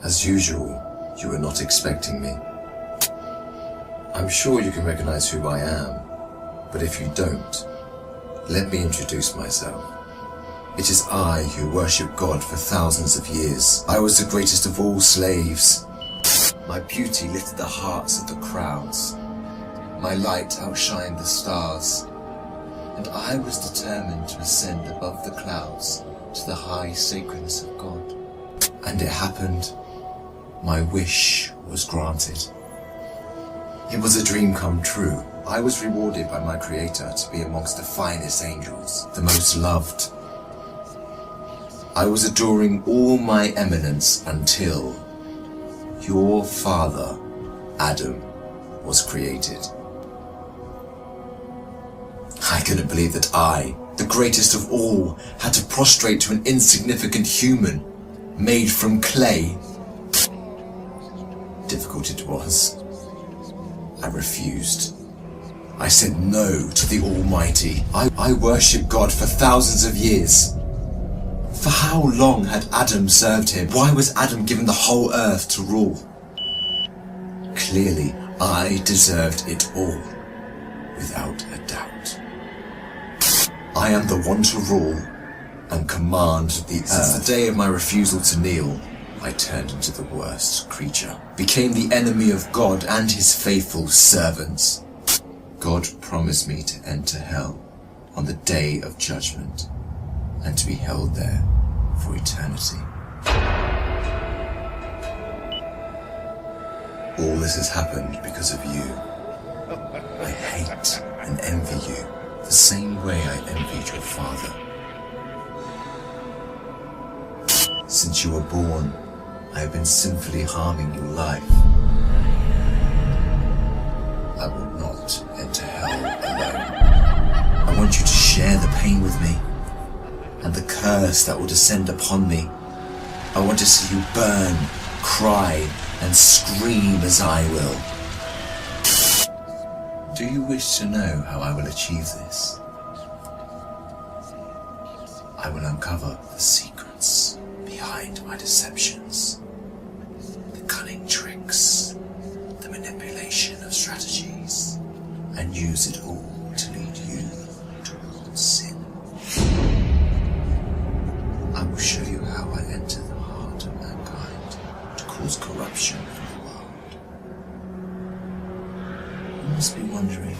As usual, you were not expecting me. I'm sure you can recognize who I am, but if you don't, let me introduce myself. It is I who worship God for thousands of years. I was the greatest of all slaves. My beauty lifted the hearts of the crowds. My light outshined the stars. And I was determined to ascend above the clouds to the high sacredness of God. And it happened. My wish was granted. It was a dream come true. I was rewarded by my Creator to be amongst the finest angels, the most loved. I was adoring all my eminence until your father, Adam, was created. I couldn't believe that I, the greatest of all, had to prostrate to an insignificant human made from clay. Difficult it was. I refused. I said no to the Almighty. I worshipped God for thousands of years. For how long had Adam served him? Why was Adam given the whole earth to rule? Clearly, I deserved it all, without a doubt. I am the one to rule and command the earth. Since the day of my refusal to kneel, I turned into the worst creature, became the enemy of God and his faithful servants. God promised me to enter hell on the day of judgment and to be held there for eternity. All this has happened because of you. I hate and envy you the same way I envied your father. Since you were born, I have been sinfully harming your life. I will not enter hell alone. I want you to share the pain with me and the curse that will descend upon me. I want to see you burn, cry, and scream as I will. Do you wish to know how I will achieve this? I will uncover the secrets behind my deceptions, the cunning tricks, the manipulation of strategies, and use it all to lead you towards sin. I will show you how I enter the heart of mankind to cause corruption in the world. You must be wondering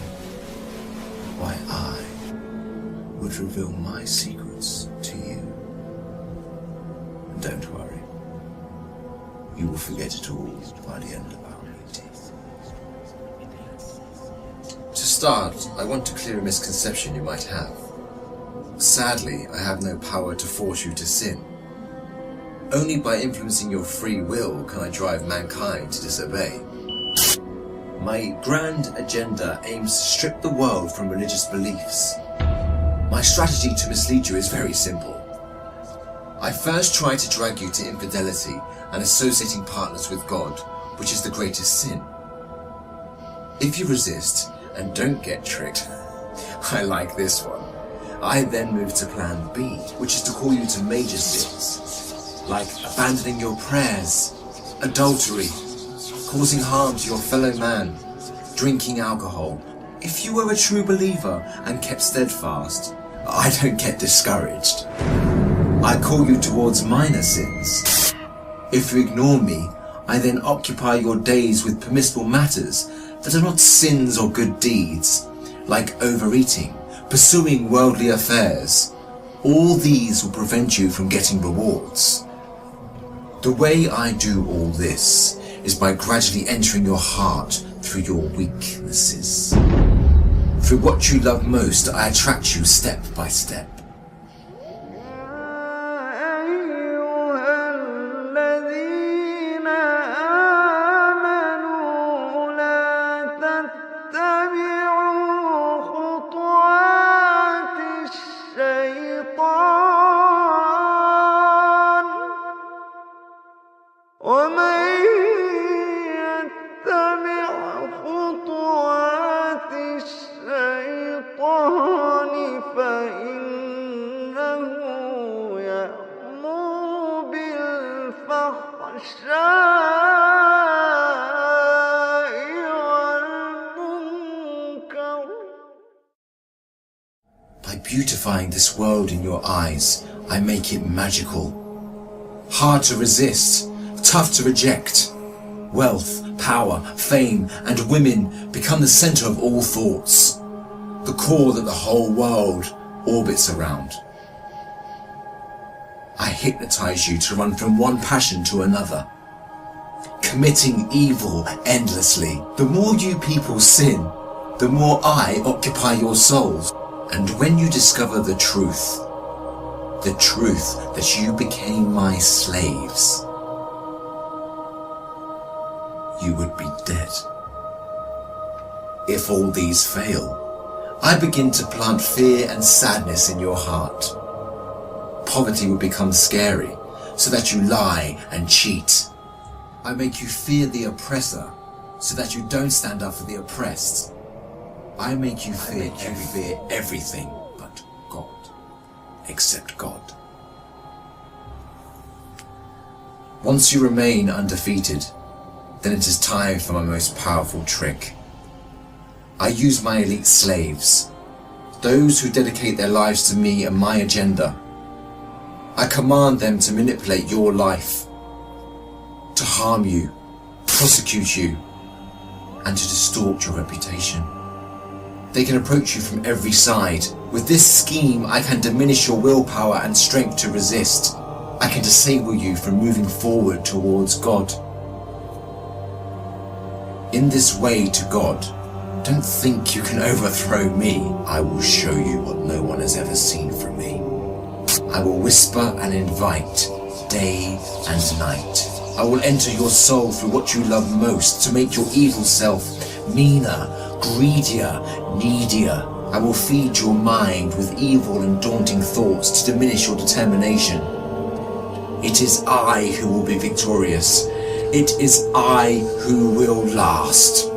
why I would reveal my secrets to you. And don't worry, you will forget it all by the end of our meeting. To start, I want to clear a misconception you might have. Sadly, I have no power to force you to sin. Only by influencing your free will can I drive mankind to disobey. My grand agenda aims to strip the world from religious beliefs. My strategy to mislead you is very simple. I first try to drag you to infidelity and associating partners with God, which is the greatest sin. If you resist and don't get tricked, I like this one. I then move to plan B, which is to call you to major sins, like abandoning your prayers, adultery, causing harm to your fellow man, drinking alcohol. If you were a true believer and kept steadfast, I don't get discouraged. I call you towards minor sins. If you ignore me, I then occupy your days with permissible matters that are not sins or good deeds, like overeating, pursuing worldly affairs. All these will prevent you from getting rewards. The way I do all this is by gradually entering your heart through your weaknesses. Through what you love most, I attract you step by step. الشيطان فإن beautifying this world in your eyes, I make it magical. Hard to resist, tough to reject. Wealth, power, fame, and women become the center of all thoughts, the core that the whole world orbits around. I hypnotize you to run from one passion to another, committing evil endlessly. The more you people sin, the more I occupy your souls. And when you discover the truth that you became my slaves, you would be dead. If all these fail, I begin to plant fear and sadness in your heart. Poverty would become scary, so that you lie and cheat. I make you fear the oppressor, so that you don't stand up for the oppressed. I make you fear everything but God, except God. Once you remain undefeated, then it is time for my most powerful trick. I use my elite slaves, those who dedicate their lives to me and my agenda. I command them to manipulate your life, to harm you, prosecute you, and to distort your reputation. They can approach you from every side. With this scheme, I can diminish your willpower and strength to resist. I can disable you from moving forward towards God. In this way to God, don't think you can overthrow me. I will show you what no one has ever seen from me. I will whisper and invite day and night. I will enter your soul through what you love most to make your evil self meaner, greedier, needier. I will feed your mind with evil and daunting thoughts to diminish your determination. It is I who will be victorious. It is I who will last.